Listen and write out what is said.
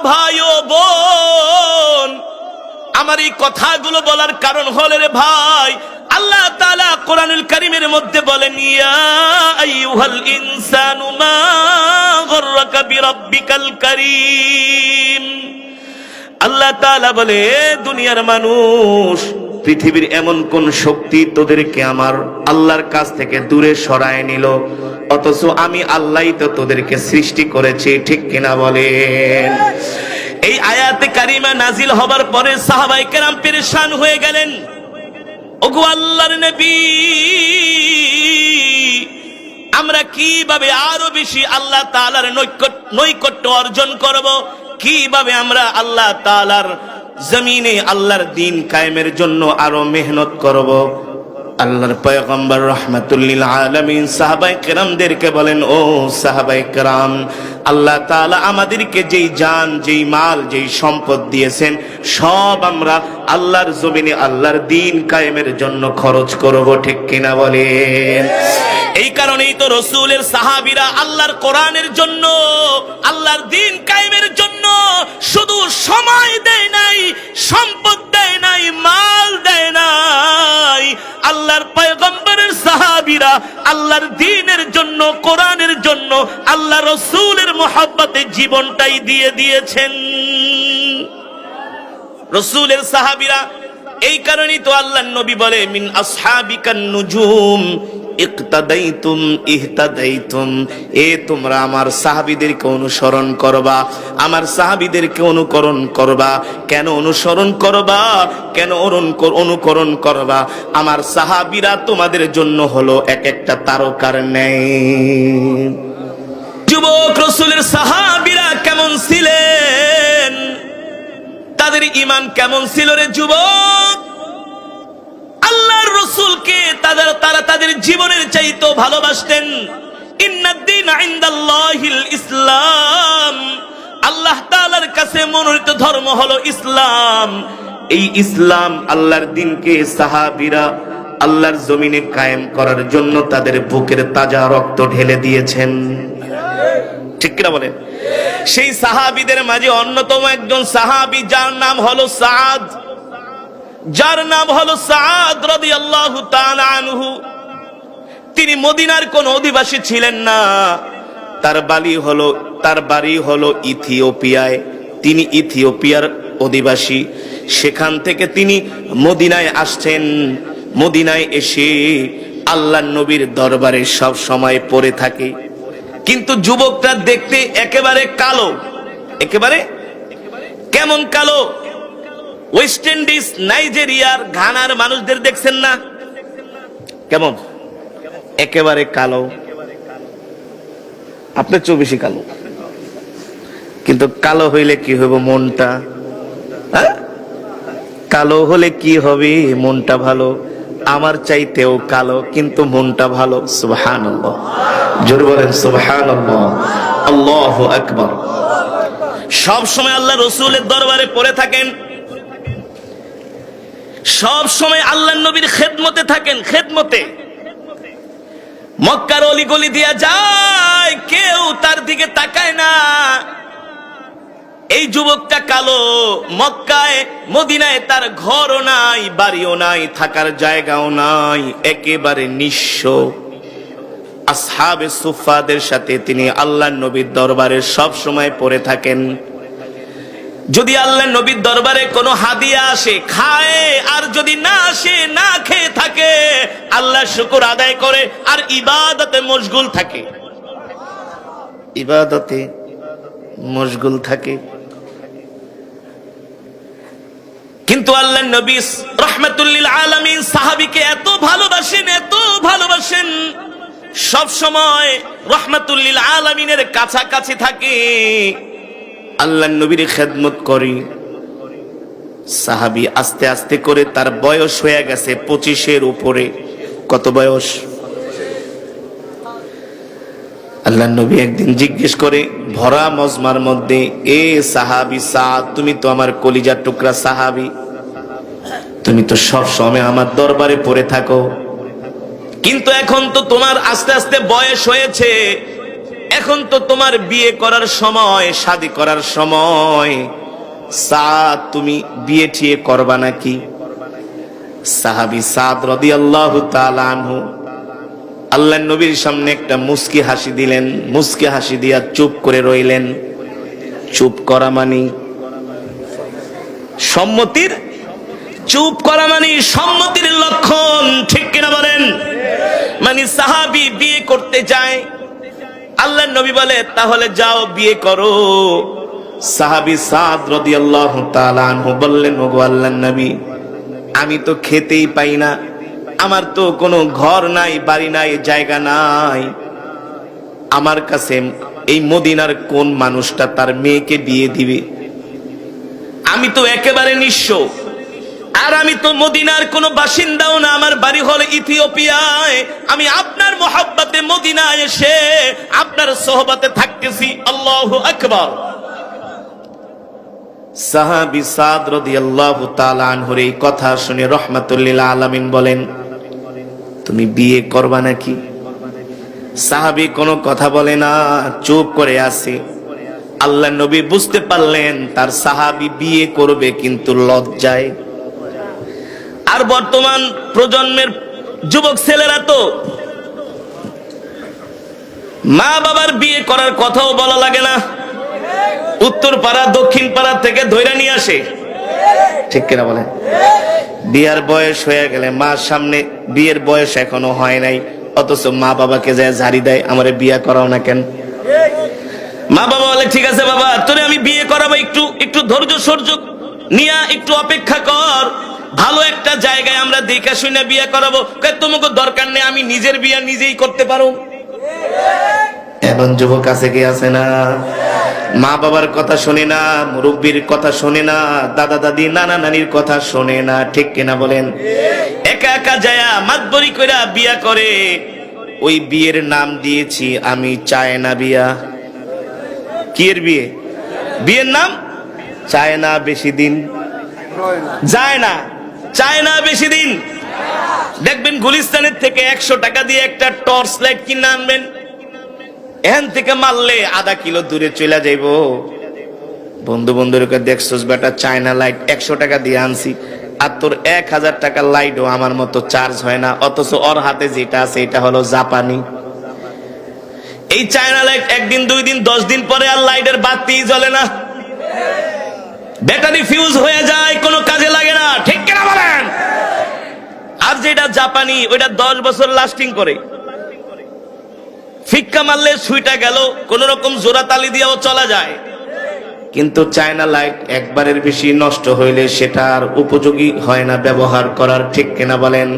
ভাই ও বোন, আমার এই কথাগুলো বলার কারণ হলো রে ভাই, আল্লাহ তাআলা কোরআনুল কারীমের মধ্যে বলেন, ইয়া আইয়ুহাল ইনসানু মা গররাকা বিরাব্বিকাল কারীম। আল্লাহ তাআলা বলে, দুনিয়ার মানুষ, পৃথিবীর এমন কোন শক্তি তোদেরকে আমার আল্লাহর কাছ থেকে দূরে সরায় নিল? অথচ আমি আল্লাহই তো তোদেরকে সৃষ্টি করেছি, ঠিক কিনা বলেন? এই আয়াতে কারিমা নাজিল হবার পরে সাহাবায়ে কেরাম পেরেশান হয়ে গেলেন। ওগো আল্লাহর নবী, আমরা কিভাবে আরো বেশি আল্লাহ তাআলার নৈকট্য অর্জন করব? কিভাবে আমরা আল্লাহ তাআলার জমিনে আল্লাহর দ্বীন কায়েমের জন্য আরো মেহনত করব? আল্লাহর পয়গম্বর রাহমাতুল লিল আলামিন সাহাবায়ে কেরামদেরকে বলেন, ও সাহাবায়ে কেরাম, আল্লাহ তাআলা আমাদেরকে যেই জান, যেই মাল, যেই সম্পদ দিয়েছেন, সব আমরা আল্লাহর জমিনে আল্লাহর দ্বীন কায়েমের জন্য খরচ করব, ঠিক কিনা বলেন? এই কারণেই তো রাসূলের সাহাবীরা আল্লাহর কোরআনের জন্য, আল্লাহর দ্বীন কায়েমের জন্য শুধু সময় দেয় নাই, সম্পদ দেয় নাই, মাল দেয় নাই। আল্লাহর পয়গম্বরের সাহাবীরা আল্লাহর দ্বীনের জন্য, কোরআনের জন্য, আল্লাহ রাসূলের মহব্বতে জীবনটাই দিয়ে দিয়েছেন। রাসূলের সাহাবীরা, এই কারণেই তো আল্লাহর নবী বলে, মিন আসহাবিকান নুজুম ইক্তাদাইতুম ইহতাদাইতুম। এ তোমরা আমার সাহাবীদেরকে অনুসরণ করবা, আমার সাহাবীদেরকে অনুকরণ করবা। কেন অনুসরণ করবা? কেন অনুকরণ করবা? আমার সাহাবীরা তোমাদের জন্য হলো এক একটা তারকার ন্যায়। যুবক, রাসূলের সাহাবীরা কেমন ছিলেন? তাদের ঈমান কেমন ছিল রে যুবক? আল্লাহর রাসূলকে তারা তাদের জীবনের চাইতে ভালোবাসতেন। ইন্নাদ-দীন ইনদাল্লাহিল ইসলাম। আল্লাহ তাআলার কাছে মনোনীত ধর্ম হলো ইসলাম। এই ইসলাম, আল্লাহর দ্বীনকে সাহাবীরা আল্লাহর জমিনে কায়েম করার জন্য তাদের বুকের তাজা রক্ত ঢেলে দিয়েছেন, ঠিক কিনা বলেন? সেই সাহাবীদের মাঝে অন্যতম একজন সাহাবী, যার নাম হলো সাদ, রাদিয়াল্লাহু তাআলা আনহু। তিনি মদিনার কোন অধিবাসী ছিলেন না, তার বাড়ি হলো ইথিওপিয়ায়। তিনি ইথিওপিয়ার অধিবাসী। সেখান থেকে তিনি মদিনায় আসছেন। মদিনায় এসে আল্লাহর নবীর দরবারে সব সময় পড়ে থাকে। কিন্তু যুবকটা দেখতে একেবারে কালো। একেবারে কেমন কালো? ওয়েস্ট ইন্ডিজ, নাইজেরিয়ার, ঘানার মানুষদের দেখছেন না কেমন? একেবারে কালো। আপনার চেয়েও বেশি কালো। কিন্তু কালো হইলে কি হবে? মনটা, কালো হলে কি হবে? মনটা ভালো। আমার চাইতেও কালো, কিন্তু মনটা ভালো। সুবহানাল্লাহ, জোরে বলেন সুবহানাল্লাহ, আল্লাহু আকবার। সব সময় আল্লাহ রাসূলের দরবারে পড়ে থাকেন, সব সময় আল্লাহর নবীর খেদমতে থাকেন। খেদমতে মক্কার অলিগলি দিয়া যায়, কেউ তার দিকে তাকায় না। এই যুবকটা কালো। মক্কায়, মদিনায় তার ঘরও নাই, বাড়িও নাই, থাকার জায়গাও নাই, একেবারে নিঃস্ব। আসহাবে সুফফাদের সাথে তিনি আল্লাহর নবীর দরবারে সব সময় পড়ে থাকেন। যদি আল্লাহর নবীর দরবারে কোনো হাদিয়া আসে, খায়, আর যদি না আসে, না খেয়ে থাকে, আল্লাহর শুকর আদায় করে আর ইবাদতে মশগুল থাকে। ইবাদতে মশগুল থাকে। কিন্তু আল্লাহর নবী রাহমাতুল লিল আলামিন সাহাবীকে এত ভালোবাসেন, এত ভালোবাসেন, সব সময় রাহমাতুল লিল আলামিনের কাছাকাছি থাকে, আল্লাহর নবীর খেদমত করি। সাহাবী আস্তে আস্তে করে, তার বয়স হয়ে গেছে 25-এর উপরে। কত বয়স? আল্লাহর নবী একদিন জিজ্ঞেস করে ভরা মজমার মধ্যে, এ সাহাবী সাদ, তুমি তো আমার কলিজার টুকরা সাহাবী, তুমি তো সব সময় আমার দরবারে পড়ে থাকো, কিন্তু এখন তো তোমার আস্তে আস্তে বয়স হয়েছে, এখন তো তোমার বিয়ে করার সময়, শাদী করার সময়, সাদ তুমি বিয়ে ঠিয়ে করবা নাকি? সাহাবী সাদ রাদিয়াল্লাহু তাআলা আনহু আল্লাহর নবীর সামনে একটা মুস্কি হাসি দিলেন, মুস্কি হাসি দিয়া চুপ করে রইলেন। চুপ করা মানে সম্মতির, চুপ করা মানে সম্মতির লক্ষণ, ঠিক কিনা বলেন? মানে সাহাবী বিয়ে করতে যায়, আল্লাহর নবী বলে তাহলে যাও বিয়ে করো। সাহাবী সাদ রাদিয়াল্লাহু তাআলা আনহু বললেন, ওগো আল্লাহর নবী, আমি তো খেতেই পাই না, আমার তো কোনো ঘর নাই, বাড়ি নাই, জায়গা নাই, আমার কাছে এই মদিনার কোন মানুষটা তার মেয়েকে বিয়ে দিবে? আমি তো একেবারে নিঃস্ব, আর আমি তো মদিনার কোনো বাসিন্দাও না, আমার বাড়ি হলো ইথিওপিয়ায়। আমি আপনার মহব্বতে মদিনায় এসে আপনার সোহবতে থাকতেছি। আল্লাহু আকবার। সাহাবী সাদ রাদিয়াল্লাহু তাআলা আনহুর এই কথা শুনে রাহমাতুল লিল আলামিন বলেন, তুমি বিয়ে করবা নাকি? সাহাবী কোনো কথা বলে না, চুপ করে আছে। আল্লাহর নবী বুঝতে পারলেন তার সাহাবী বিয়ে করবে কিন্তু লজ্জায়। আর বর্তমান প্রজন্মের যুবক ছেলেরা তো মা বাবার বিয়ে করার কথাও বলা লাগে না, উত্তর পাড়া দক্ষিণ পাড়া থেকে ধইরা নিয়ে আসে, ঠিক কিনা বলেন? বিয়ের বয়স হয়ে গেলে মার সামনে, বিয়ের বয়স এখনো হয় নাই, অথচ মা বাবাকে যায় ঝাড়ি দেয়, আমারে বিয়ে করাও না কেন? মা বাবা বলে ঠিক আছে বাবা, তোরে আমি বিয়ে করাবো, একটু একটু ধৈর্য সহ্য নিয়া একটু অপেক্ষা কর, ভালো একটা জায়গায় আমরা দেখা শুনে বিয়ে করাবো। তোমাকে দরকার নেই, আমি নিজের বিয়ে নিজেই করতে পারো। এমন যুবক আছে কি আছে না? মা বাবার কথা শোনে না, মুরব্বীর কথা শোনে না, দাদা দাদি নানা নানির কথা শোনে না, ঠিক কিনা বলেন? একা একা যায়া মাতবরি কইরা বিয়া করে। ওই বিয়ের নাম দিয়েছি আমি চায় না বিয়া। কি এর বিয়ে? বিয়ের নাম চায় না বেশি দিন যায় না, চায় না বেশি দিন। দেখবেন গুলিস্তানের থেকে 100 টাকা দিয়ে একটা টর্চ লাইট কিনে আনবেন, এখান থেকে মারলে আধা কিলো দূরে চলে যাইব। বন্ধু বন্ধুকে দেখছস বেটা, চায়না লাইট 100 টাকা দিয়ে আনছি, আর তোর 1000 টাকার লাইটও আমার মতো চার্জ হয় না, অথচ ওর হাতে যেটা আছে এটা হলো জাপানি। এই চায়না লাইট একদিন 2 দিন 10 দিন পরে আর লাইটের বাতি জ্বলে না, ব্যাটারি ফিউজ হয়ে যায়, কোনো কাজে লাগে না, ঠিক কিনা বলেন? আর যেটা জাপানি ওইটা 10 বছর লাস্টিং করে, ফিক্কা মারলে সুইটা গেল, কোন রকম জোড়া তালি দিয়েও চলা যায়। কিন্তু চায়না লাইট একবারের বেশি নষ্ট হইলে সেটা আর উপযোগী হয় না ব্যবহার করার, ঠিক কিনা বলেন?